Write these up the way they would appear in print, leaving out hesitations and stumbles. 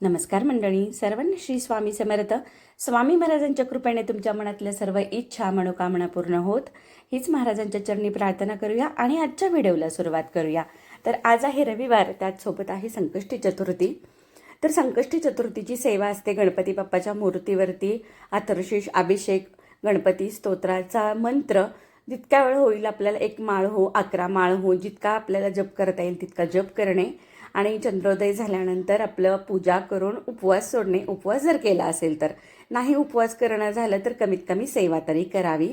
नमस्कार मंडळी, सर्वांना श्री स्वामी समर्थ. स्वामी महाराजांच्या कृपेने तुमच्या मनातल्या सर्व इच्छा मनोकामना पूर्ण होत हीच महाराजांच्या चरणी प्रार्थना करूया आणि आजच्या व्हिडिओला सुरुवात करूया. तर आज आहे रविवार, त्याचसोबत आहे संकष्टी चतुर्थी. तर संकष्टी चतुर्थीची सेवा असते गणपती बाप्पाच्या मूर्तीवरती अथर्वशीष अभिषेक, गणपती स्तोत्राचा मंत्र जितक्या वेळ होईल आपल्याला 1 माळ हो, 11 माळ हो, जितका आपल्याला जप करता येईल तितका जप करणे आणि चंद्रोदय झाल्यानंतर आपलं पूजा करून उपवास सोडणे. उपवास जर केला असेल तर, नाही उपवास करणं झालं तर कमीत कमी सेवा तरी करावी.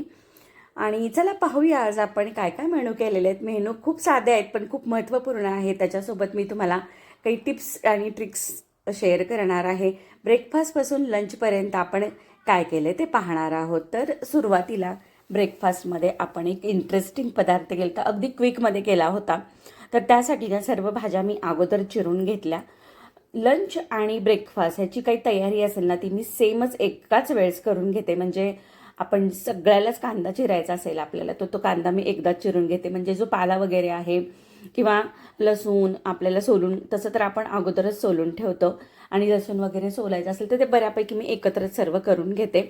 आणि चला पाहूया आज आपण काय काय मेनू केलेले आहेत. मेनू खूप साधे आहेत पण खूप महत्त्वपूर्ण आहे. त्याच्यासोबत मी तुम्हाला काही टिप्स आणि ट्रिक्स शेअर करणार आहे. ब्रेकफास्टपासून लंचपर्यंत आपण काय केले ते पाहणार आहोत. तर सुरुवातीला ब्रेकफास्टमध्ये आपण एक इंटरेस्टिंग पदार्थ केला होता, अगदी क्विकमध्ये केला होता. तर त्यासाठी ना सर्व भाज्या मी अगोदर चिरून घेतल्या. लंच आणि ब्रेकफास्ट ह्याची काही तयारी असेल ना ती मी सेमच एकाच वेळेस करून घेते. म्हणजे आपण सगळ्यालाच कांदा चिरायचा असेल आपल्याला तो कांदा मी एकदाच चिरून घेते. म्हणजे जो पाला वगैरे आहे किंवा लसूण आपल्याला सोलून, तसं तर आपण अगोदरच सोलून ठेवतो, आणि लसूण वगैरे सोलायचं असेल तर ते बऱ्यापैकी मी एकत्रच सर्व करून घेते.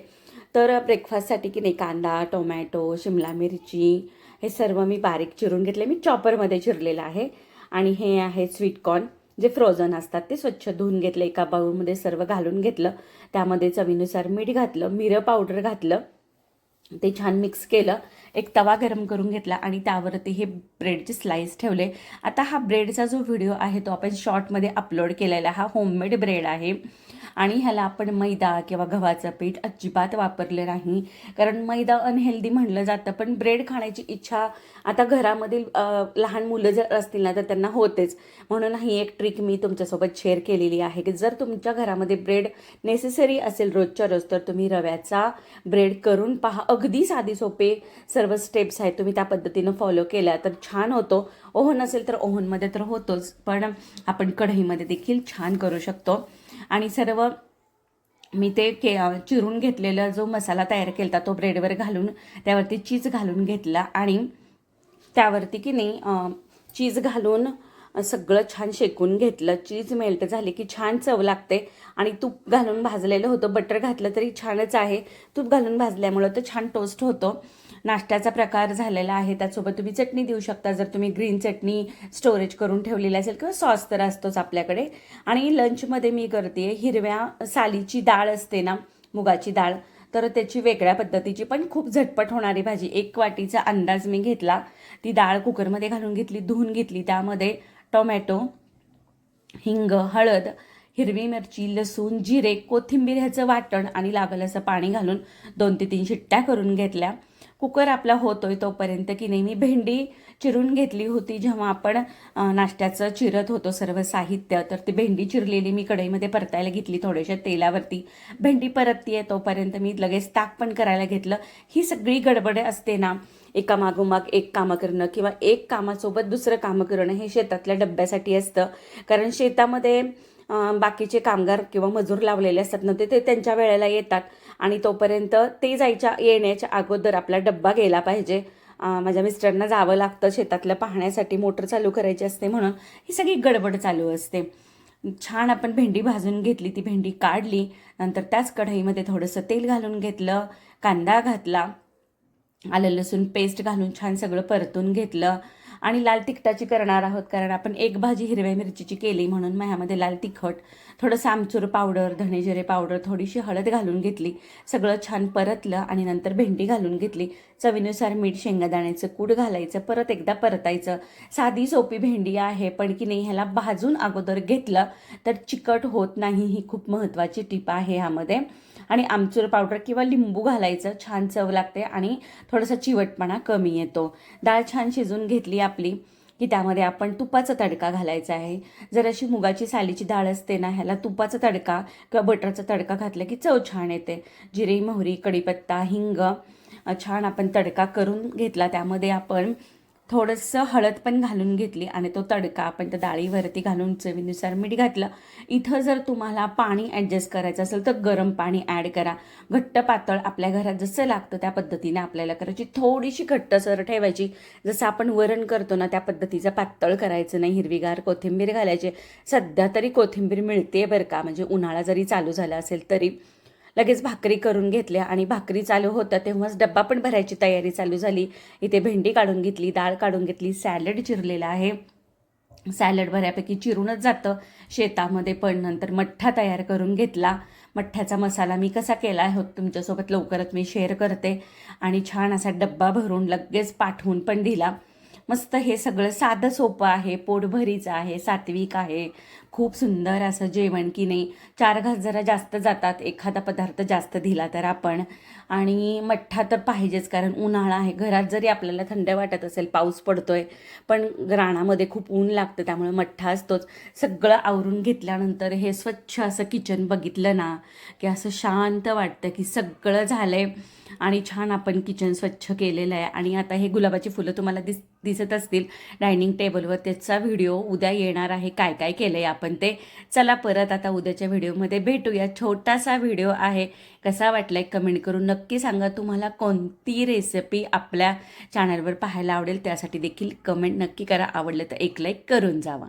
तर ब्रेकफास्टसाठी की नाही कांदा, टोमॅटो, शिमला मिरची हे सर्व मी बारीक चिरून घेतले. मी चॉपरमध्ये चिरलेलं आहे. आणि हे आहे स्वीटकॉर्न जे फ्रोझन असतात, ते स्वच्छ धुवून घेतले. एका बाउलमध्ये सर्व घालून घेतलं. त्यामध्ये चवीनुसार मीठ घातलं, मिरं पावडर घातलं, ते छान मिक्स केलं. एक तवा गरम करून घेतला आणि त्यावरती हे ब्रेडचे स्लाइस ठेवले. आता हा ब्रेडचा जो व्हिडिओ आहे तो आपण शॉर्टमध्ये अपलोड केलेला. हा होममेड ब्रेड आहे आणि ह्याला आपण मैदा किंवा गव्हाचं पीठ अजिबात वापरले नाही, कारण मैदा अनहेल्दी म्हणलं जातं. पण ब्रेड खाण्याची इच्छा आता घरामधील लहान मुलं जर असतील ना तर त्यांना होतेच. म्हणून ही एक ट्रिक मी तुमच्यासोबत शेअर केलेली आहे की जर तुमच्या घरामध्ये ब्रेड नेसेसरी असेल रोजच्या रोज तर तुम्ही रव्याचा ब्रेड करून पहा. अगदी साधी सोपे सर्व स्टेप्स आहेत, तुम्ही त्या पद्धतीनं फॉलो केल्या तर छान होतो. ओव्हन असेल तर ओव्हनमध्ये तर होतोच, पण आपण कढईमध्ये देखील छान करू शकतो. आणि सर्व मी ते चिरून घेतलेला जो मसाला तयार केला तो ब्रेडवर घालून त्यावरती चीज घालून घेतला आणि त्यावरती की नाही चीज घालून सगळं छान शेकून घेतलं. चीज मेल्ट झाली की छान चव लागते. आणि तूप घालून भाजलेलं होतं, बटर घातलं तरी छानच आहे. तूप घालून भाजल्यामुळं तर छान टोस्ट होतो. नाश्त्याचा प्रकार झालेला आहे. त्यासोबत तुम्ही चटणी देऊ शकता जर तुम्ही ग्रीन चटणी स्टोरेज करून ठेवलेली असेल, किंवा सॉस तर असतोच आपल्याकडे. आणि लंचमध्ये मी करते हिरव्या सालीची डाळ असते ना, मुगाची डाळ, तर त्याची वेगळ्या पद्धतीची पण खूप झटपट होणारी भाजी. 1 वाटीचा अंदाज मी घेतला. ती डाळ कुकरमध्ये घालून घेतली, धुवून घेतली. त्यामध्ये टोमॅटो, हिंग, हळद, हिरवी मिरची, लसूण, जिरे, कोथिंबीर ह्याचं वाटण आणि लागलं असं पाणी घालून 2 ते 3 शिट्ट्या करून घेतल्या. कुकर आपला होतोय तोपर्यंत की नाही मी भेंडी चिरून घेतली होती. जेव्हा आपण नाश्त्याचं चिरत होतो सर्व साहित्य, तर ती भेंडी चिरलेली मी कढईमध्ये परतायला घेतली थोड्याशा तेलावरती. भेंडी परततीये तोपर्यंत मी लगेच ताक पण करायला घेतलं. ही सगळी गडबड असते ना, एका मागोमाग एक कामं करणं किंवा एक कामासोबत दुसरं कामं करणं, हे शेतातल्या डब्यासाठी असतं. कारण शेतामध्ये बाकीचे कामगार किंवा मजूर लावलेले असतात ना, ते त्यांच्या वेळेला येतात आणि तोपर्यंत ते येण्याच्या अगोदर आपला डब्बा गेला पाहिजे. माझ्या मिस्टरांना जावं लागतं शेतातलं पाहण्यासाठी, मोटर चालू करायची असते, म्हणून ही सगळी गडबड चालू असते. छान आपण भेंडी भाजून घेतली, ती भेंडी काढली. नंतर त्याच कढईमध्ये थोडंसं तेल घालून घेतलं, कांदा घातला, आलं लसूण पेस्ट घालून छान सगळं परतून घेतलं. आणि लाल तिखटाची करणार आहोत, कारण आपण एक भाजी हिरव्या मिरचीची केली म्हणून मग ह्यामध्ये लाल तिखट, थोडंसं आमचूर पावडर, धणे जिरे पावडर, थोडीशी हळद घालून घेतली. सगळं छान परतलं आणि नंतर भेंडी घालून घेतली. चवीनुसार मीठ, शेंगादाण्याचं कूट घालायचं, परत एकदा परतायचं. साधी सोपी भेंडी आहे, पण की नाही ह्याला भाजून अगोदर घेतलं तर चिकट होत नाही. ही खूप महत्त्वाची टीप आहे ह्यामध्ये. आणि आमचूर पावडर किंवा लिंबू घालायचं, छान चव लागते आणि थोडासा चिवटपणा कमी येतो. डाळ छान शिजून घेतली आपली की त्यामध्ये आपण तुपाचा तडका घालायचा आहे. जर अशी मुगाची सालीची डाळ असते ना, ह्याला तुपाचा तडका किंवा बटरचा तडका घातला की चव छान येते. जिरे, मोहरी, कढीपत्ता, हिंग छान आपण तडका करून घेतला. त्यामध्ये आपण थोडंसं हळद पण घालून घेतली आणि तो तडका आपण त्या डाळीवरती घालून चवीनुसार मीठ घातलं. इथं जर तुम्हाला पाणी ॲडजस्ट करायचं असेल तर गरम पाणी ॲड करा. घट्ट पातळ आपल्या घरात जसं लागतं त्या पद्धतीने आपल्याला करायची. थोडीशी घट्टसर ठेवायची, जसं आपण वरण करतो ना त्या पद्धतीचं पातळ करायचं नाही. हिरवीगार कोथिंबीर घालायची. सध्या तरी कोथिंबीर मिळते बरं का, म्हणजे उन्हाळा जरी चालू झाला असेल तरी. लगेच भाकरी करून घेतल्या आणि भाकरी चालू होत्या तेव्हाच डब्बा पण भरायची तयारी चालू झाली. इथे भेंडी काढून घेतली, डाळ काढून घेतली, सॅलड चिरलेला आहे. सॅलड बऱ्यापैकी चिरूनच जातं शेतामध्ये, पण नंतर मठ्ठा तयार करून घेतला. मठ्ठ्याचा मसाला मी कसा केला आहे तुमच्यासोबत लवकरच मी शेअर करते. आणि छान असा डब्बा भरून लगेच पाठवून पण दिला. मस्त हे सगळं साधं सोपं आहे, पोटभरीचं आहे, सात्विक आहे. खूप सुंदर असं जेवण की नाही. 4 घास जरा जास्त जातात एखादा पदार्थ जास्त दिला तर आपण. आणि मठ्ठा तर पाहिजेच, कारण उन्हाळा आहे. घरात जरी आपल्याला थंड वाटत असेल, पाऊस पडतोय, पण रानामध्ये खूप ऊन लागतं, त्यामुळे मठ्ठा असतोच. सगळं आवरून घेतल्यानंतर हे स्वच्छ असं किचन बघितलं ना की असं शांत वाटतं की सगळं झालंय. आणि छान आपण किचन स्वच्छ केलेलं आहे. आणि आता हे गुलाबाची फुलं तुम्हाला दिसत असतील डायनिंग टेबलवर, त्याचा व्हिडिओ उद्या येणार आहे. काय काय केलं आहे आपण ते. चला परत आता उद्याच्या व्हिडिओमध्ये भेटूया. छोटासा व्हिडिओ आहे, कसा वाटला कमेंट करून नक्की सांगा. तुम्हाला कोणती रेसिपी आपल्या चॅनलवर पाहायला आवडेल त्यासाठी देखील कमेंट नक्की करा. आवडलं तर एक लाईक करून जावा.